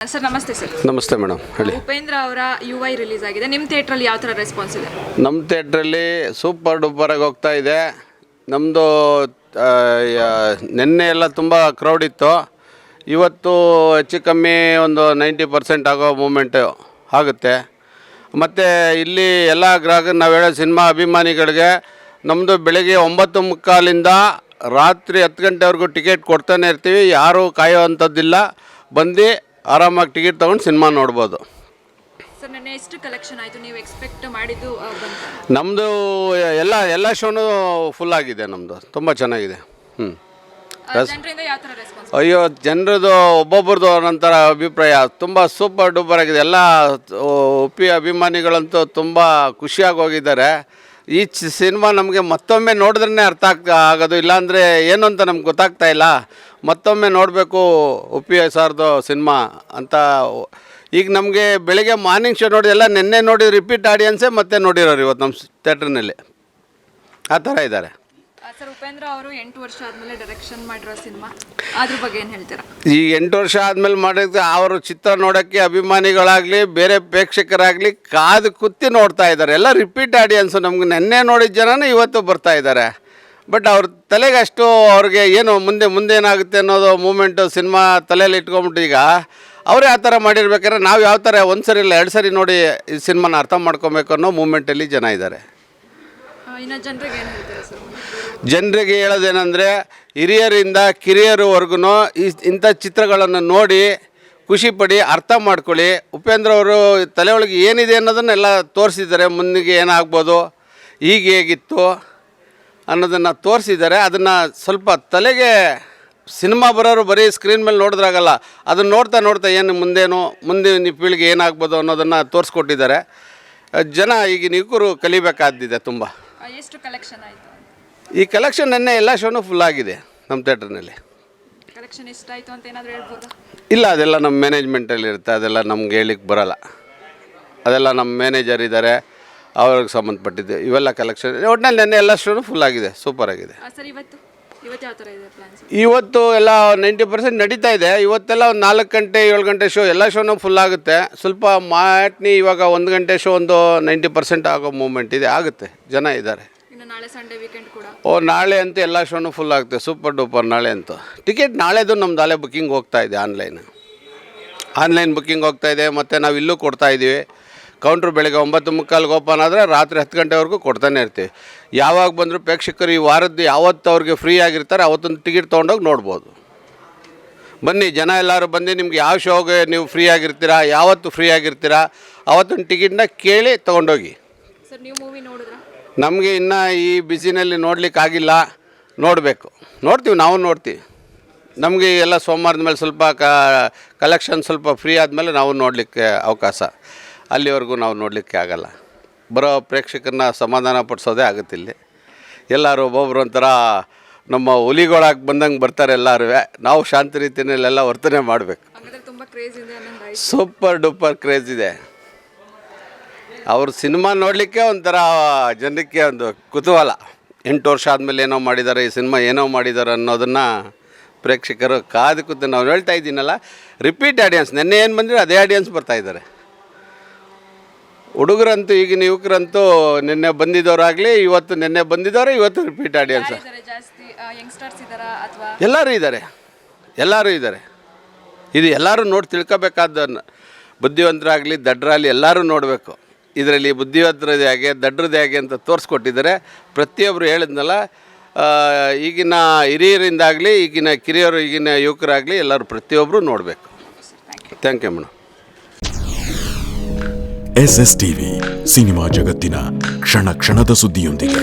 Sir ನಮಸ್ತೆ sir. ನಮಸ್ತೆ madam, ಹೇಳಿ. ಉಪೇಂದ್ರ ಅವರ UI ರಿಲೀಸ್ ಆಗಿದೆ. ನಿಮ್ಮ ಥಿಯೇಟ್ರಲ್ಲಿ ಯಾವ ಥರ ರೆಸ್ಪಾನ್ಸ್ ಇದೆ? ನಮ್ಮ ಥಿಯೇಟ್ರಲ್ಲಿ ಸೂಪರ್ ಡೂಪರಾಗಿ ಹೋಗ್ತಾ ಇದೆ. ನಮ್ಮದು ನಿನ್ನೆ ಎಲ್ಲ ತುಂಬ ಕ್ರೌಡ್ ಇತ್ತು. ಇವತ್ತು ಹೆಚ್ಚು ಕಮ್ಮಿ ಒಂದು 90% ಆಗೋ ಮೂಮೆಂಟು ಆಗುತ್ತೆ. ಮತ್ತು ಇಲ್ಲಿ ಎಲ್ಲ ಗ್ರಾಹಕರು ನಾವು ಹೇಳೋ ಸಿನಿಮಾ ಅಭಿಮಾನಿಗಳಿಗೆ ನಮ್ಮದು ಬೆಳಗ್ಗೆ 9:45 ರಾತ್ರಿ 10 ಗಂಟೆವರೆಗೂ ಟಿಕೆಟ್ ಕೊಡ್ತಾನೆ ಇರ್ತೀವಿ. ಯಾರೂ ಕಾಯೋ ಅಂಥದ್ದಿಲ್ಲ. ಬಂದು ಆರಾಮಾಗಿ ಟಿಕೆಟ್ ತೊಗೊಂಡು ಸಿನಿಮಾ ನೋಡ್ಬೋದು. ಸರ್ ನೆನ್ನೆ ಎಷ್ಟು ಕಲೆಕ್ಷನ್ ಆಯಿತು? ನೀವು ಎಕ್ಸ್ಪೆಕ್ಟ್ ಮಾಡಿದ್ದು ಬಂತು? ನಮ್ಮದು ಎಲ್ಲ ಶೋನು ಫುಲ್ ಆಗಿದೆ. ನಮ್ಮದು ತುಂಬ ಚೆನ್ನಾಗಿದೆ. ಜನರಿಂದ ಯಾವ ಥರ ರೆಸ್ಪಾನ್ಸ್? ಅಯ್ಯೋ, ಜನರದು ಒಬ್ಬೊಬ್ರದ್ದು ಒಂದೊಂಥರ ಅಭಿಪ್ರಾಯ. ತುಂಬ ಸೂಪರ್ ಡೂಪರ್ ಆಗಿದೆ. ಎಲ್ಲ ಉಪ್ಪಿ ಅಭಿಮಾನಿಗಳಂತೂ ತುಂಬ ಖುಷಿಯಾಗಿ ಹೋಗಿದ್ದಾರೆ. ಈ ಸಿನಿಮಾ ನಮಗೆ ಮತ್ತೊಮ್ಮೆ ನೋಡಿದ್ರೇ ಅರ್ಥ ಆಗೋದು, ಇಲ್ಲಾಂದರೆ ಏನು ಅಂತ ನಮ್ಗೆ ಗೊತ್ತಾಗ್ತಾ ಇಲ್ಲ. ಮತ್ತೊಮ್ಮೆ ನೋಡಬೇಕು ಉಪ್ಪಿ ಸಾರ್ದು ಸಿನಿಮಾ ಅಂತ. ಈಗ ನಮಗೆ ಬೆಳಿಗ್ಗೆ ಮಾರ್ನಿಂಗ್ ಶೋ ನೋಡಿ ಎಲ್ಲ ನಿನ್ನೆ ನೋಡಿ ರಿಪೀಟ್ ಆಡಿಯನ್ಸೇ ಮತ್ತೆ ನೋಡಿರೋರು ಇವತ್ತು ನಮ್ಮ ಥಿಯೇಟ್ರ್ನಲ್ಲಿ. ಆ ಥರ ಇದ್ದಾರೆ. ಸರ್ ಉಪೇಂದ್ರ ಅವರು 8 ವರ್ಷ ಆದಮೇಲೆ ಡೈರೆಕ್ಷನ್ ಮಾಡಿರೋ ಸಿನಿಮಾ, ಅದ್ರ ಬಗ್ಗೆ ಏನು ಹೇಳ್ತೀರಾ? ಈ 8 ವರ್ಷ ಆದಮೇಲೆ ಮಾಡಿದ್ರೆ ಅವರು ಚಿತ್ರ ನೋಡೋಕ್ಕೆ ಅಭಿಮಾನಿಗಳಾಗಲಿ ಬೇರೆ ಪ್ರೇಕ್ಷಕರಾಗಲಿ ಕಾದು ಕುತ್ತಿ ನೋಡ್ತಾ ಇದ್ದಾರೆ. ಎಲ್ಲ ರಿಪೀಟ್ ಆಡಿಯನ್ಸು. ನಮ್ಗೆ ನೆನ್ನೆ ನೋಡಿದ ಜನನೇ ಇವತ್ತು ಬರ್ತಾ ಇದ್ದಾರೆ. ಬಟ್ ಅವ್ರ ತಲೆಗೆ ಅಷ್ಟು ಅವ್ರಿಗೆ ಏನು ಮುಂದೆ ಏನಾಗುತ್ತೆ ಅನ್ನೋದು ಮೂಮೆಂಟು ಸಿನಿಮಾ ತಲೆಯಲ್ಲಿ ಇಟ್ಕೊಂಬಿಟ್ಟು ಈಗ ಅವರೇ ಆ ಥರ ಮಾಡಿರ್ಬೇಕಾದ್ರೆ ನಾವು ಯಾವ ಥರ ಒಂದು ಸರಿ ಇಲ್ಲ 2 ಸರಿ ನೋಡಿ ಈ ಸಿನಿಮಾನ ಅರ್ಥ ಮಾಡ್ಕೊಬೇಕು ಅನ್ನೋ ಮೂಮೆಂಟಲ್ಲಿ ಜನ ಇದ್ದಾರೆ. ಇನ್ನು ಜನರಿಗೆ ಏನು ಹೇಳ್ತೀರಾ ಸರ್? ಜನರಿಗೆ ಹೇಳೋದೇನೆಂದರೆ ಹಿರಿಯರಿಂದ ಕಿರಿಯರವರೆಗೂ ಇಂಥ ಚಿತ್ರಗಳನ್ನು ನೋಡಿ ಖುಷಿಪಡಿ, ಅರ್ಥ ಮಾಡ್ಕೊಳ್ಳಿ. ಉಪೇಂದ್ರ ಅವರು ತಲೆ ಒಳಗೆ ಏನಿದೆ ಅನ್ನೋದನ್ನೆಲ್ಲ ತೋರಿಸಿದ್ದಾರೆ. ಮುಂದಿಗೆ ಏನಾಗ್ಬೋದು, ಈಗ ಹೇಗಿತ್ತು ಅನ್ನೋದನ್ನು ತೋರಿಸಿದ್ದಾರೆ. ಅದನ್ನು ಸ್ವಲ್ಪ ತಲೆಗೆ ಸಿನಿಮಾ ಬರೋರು ಬರೀ ಸ್ಕ್ರೀನ್ ಮೇಲೆ ನೋಡಿದ್ರಾಗಲ್ಲ, ಅದನ್ನು ನೋಡ್ತಾ ಏನು ಮುಂದಿನ ಪೀಳಿಗೆ ಏನಾಗ್ಬೋದು ಅನ್ನೋದನ್ನು ತೋರಿಸ್ಕೊಟ್ಟಿದ್ದಾರೆ. ಜನ ಈಗಿನ ಯುವಕರು ಕಲಿಬೇಕಾದಿದೆ ತುಂಬ. ಎಷ್ಟು ಕಲೆಕ್ಷನ್ ಆಯಿತು? ಈ ಕಲೆಕ್ಷನ್ ನೆನ್ನೆ ಎಲ್ಲ ಶೋನು ಫುಲ್ ಆಗಿದೆ ನಮ್ಮ ಥಿಯೇಟ್ರ್ನಲ್ಲಿ. ಕಲೆಕ್ಷನ್ ಎಷ್ಟಾಯಿತು ಅಂತ ಏನಾದರೂ ಹೇಳ್ಬೋದಾ? ಇಲ್ಲ, ಅದೆಲ್ಲ ನಮ್ಮ ಮ್ಯಾನೇಜ್ಮೆಂಟಲ್ಲಿ ಇರುತ್ತೆ. ಅದೆಲ್ಲ ನಮ್ಗೆ ಹೇಳಿಕ್ಕೆ ಬರೋಲ್ಲ. ಅದೆಲ್ಲ ನಮ್ಮ ಮ್ಯಾನೇಜರ್ ಇದ್ದಾರೆ, ಅವ್ರಿಗೆ ಸಂಬಂಧಪಟ್ಟಿದ್ದು ಇವೆಲ್ಲ ಕಲೆಕ್ಷನ್. ಒಟ್ಟಿನಲ್ಲಿ ನೆನ್ನೆ ಎಲ್ಲ ಶೋನು ಫುಲ್ ಆಗಿದೆ, ಸೂಪರ್ ಆಗಿದೆ. ಸರ್ ಇವತ್ತು ಯಾವ ಥರ ಇದೆ ಪ್ಲಾನ್ಸ್? ಇವತ್ತು ಎಲ್ಲ 90% ನಡೀತಾ ಇದೆ. ಇವತ್ತೆಲ್ಲ ಒಂದು 4 ಗಂಟೆ 7 ಗಂಟೆ ಶೋ ಎಲ್ಲ ಶೋನು ಫುಲ್ ಆಗುತ್ತೆ. ಸ್ವಲ್ಪ ಮಾಟ್ನಿ ಇವಾಗ 1 ಗಂಟೆ ಶೋ ಒಂದು 90% ಆಗೋ ಮೂಮೆಂಟ್ ಇದೆ, ಆಗುತ್ತೆ. ಜನ ಇದ್ದಾರೆ. ಇನ್ನು ನಾಳೆ ಸಂಡೇ ವೀಕೆಂಡ್ ಕೂಡ. ನಾಳೆ ಅಂತೂ ಎಲ್ಲ ಶೋನು ಫುಲ್ ಆಗುತ್ತೆ, ಸೂಪರ್ ಡೂಪರ್. ನಾಳೆ ಅಂತೂ ಟಿಕೆಟ್ ನಾಳೆದು ನಮ್ದು ಅಲ್ಲೇ ಬುಕ್ಕಿಂಗ್ ಹೋಗ್ತಾ ಇದೆ. ಆನ್ಲೈನ್ ಬುಕ್ಕಿಂಗ್ ಹೋಗ್ತಾ ಇದೆ. ಮತ್ತು ನಾವು ಇಲ್ಲೂ ಕೊಡ್ತಾಯಿದ್ದೀವಿ. ಕೌಂಟ್ರು ಬೆಳಗ್ಗೆ 9:45 ಓಪನ್ ಆದರೆ ರಾತ್ರಿ 10 ಗಂಟೆವರೆಗೂ ಕೊಡ್ತಾನೆ ಇರ್ತೀವಿ. ಯಾವಾಗ ಬಂದರೂ ಪ್ರೇಕ್ಷಕರು ಈ ವಾರದ್ದು ಯಾವತ್ತು ಅವ್ರಿಗೆ ಫ್ರೀ ಆಗಿರ್ತಾರೆ ಅವತ್ತೊಂದು ಟಿಕೆಟ್ ತೊಗೊಂಡೋಗಿ ನೋಡ್ಬೋದು. ಬನ್ನಿ ಜನ ಎಲ್ಲರೂ ಬಂದು ನಿಮ್ಗೆ ಯಾವ ಶೋಗೆ ನೀವು ಫ್ರೀ ಆಗಿರ್ತೀರಾ, ಯಾವತ್ತು ಫ್ರೀ ಆಗಿರ್ತೀರಾ ಅವತ್ತೊಂದು ಟಿಕೆಟ್ನ ಕೇಳಿ ತೊಗೊಂಡೋಗಿ. ಸರ್ ನೀವು ಮೂವಿ ನೋಡಿದ್ರಾ? ನಮಗೆ ಇನ್ನೂ ಈ ಬಿಸಿನಲ್ಲಿ ನೋಡಲಿಕ್ಕಾಗಿಲ್ಲ, ನೋಡ್ತೀವಿ. ನಾವು ನೋಡ್ತೀವಿ. ನಮಗೆ ಎಲ್ಲ ಸೋಮವಾರದ ಮೇಲೆ ಸ್ವಲ್ಪ ಕಲೆಕ್ಷನ್ ಸ್ವಲ್ಪ ಫ್ರೀ ಆದಮೇಲೆ ನಾವು ನೋಡಲಿಕ್ಕೆ ಅವಕಾಶ. ಅಲ್ಲಿವರೆಗೂ ನಾವು ನೋಡಲಿಕ್ಕೆ ಆಗಲ್ಲ. ಬರೋ ಪ್ರೇಕ್ಷಕರನ್ನ ಸಮಾಧಾನ ಪಡಿಸೋದೇ ಆಗುತ್ತೆ. ಇಲ್ಲಿ ಎಲ್ಲರೂ ಒಬ್ಬೊಬ್ರು ಒಂಥರ ನಮ್ಮ ಹುಲಿಗಳಾಗಿ ಬಂದಂಗೆ ಬರ್ತಾರೆ ಎಲ್ಲರೂ. ನಾವು ಶಾಂತಿ ರೀತಿಯಲ್ಲೆಲ್ಲ ವರ್ತನೆ ಮಾಡಬೇಕು. ಸೂಪರ್ ಡೂಪರ್ ಕ್ರೇಜ್ ಇದೆ. ಅವ್ರ ಸಿನಿಮಾ ನೋಡಲಿಕ್ಕೆ ಒಂಥರ ಜನಕ್ಕೆ ಒಂದು ಕುತೂಹಲ. 8 ವರ್ಷ ಆದಮೇಲೆ ಏನೋ ಮಾಡಿದ್ದಾರೆ, ಈ ಸಿನಿಮಾ ಏನೋ ಮಾಡಿದ್ದಾರೆ ಅನ್ನೋದನ್ನು ಪ್ರೇಕ್ಷಕರು ಕಾದು ಕೂತು ನಾವು ಹೇಳ್ತಾ ಇದ್ದೀನಲ್ಲ, ರಿಪೀಟ್ ಆಡಿಯನ್ಸ್. ನೆನ್ನೆ ಏನು ಬಂದರೆ ಅದೇ ಆಡಿಯನ್ಸ್ ಬರ್ತಾಯಿದ್ದಾರೆ. ಹುಡುಗರಂತೂ ಈಗಿನ ಯುವಕರಂತೂ ನಿನ್ನೆ ಬಂದಿದ್ದವರಾಗಲಿ ನಿನ್ನೆ ಬಂದಿದ್ದವರು ಇವತ್ತು ರಿಪೀಟ್ ಆಡಿಯನ್ಸ್. ಎಲ್ಲರೂ ಇದ್ದಾರೆ. ಇದು ಎಲ್ಲರೂ ನೋಡಿ ತಿಳ್ಕೊಬೇಕಾದ. ಬುದ್ಧಿವಂತರಾಗಲಿ ದಡ್ಡರಾಗಲಿ ಎಲ್ಲರೂ ನೋಡಬೇಕು. ಇದರಲ್ಲಿ ಬುದ್ಧಿವಂತರದ್ದು ಹೇಗೆ ದಡ್ಡರದ್ದು ಹೇಗೆ ಅಂತ ತೋರಿಸ್ಕೊಟ್ಟಿದ್ದಾರೆ. ಪ್ರತಿಯೊಬ್ಬರು ಹೇಳಿದ್ನಲ್ಲ, ಈಗಿನ ಹಿರಿಯರಿಂದಾಗಲಿ ಈಗಿನ ಕಿರಿಯರು ಈಗಿನ ಯುವಕರಾಗಲಿ ಎಲ್ಲರೂ ಪ್ರತಿಯೊಬ್ಬರು ನೋಡಬೇಕು. Thank you madam. SS TV cinema ಜಗತ್ತಿನ ಕ್ಷಣ ಕ್ಷಣದ ಸುದ್ದಿಯೊಂದಿಗೆ.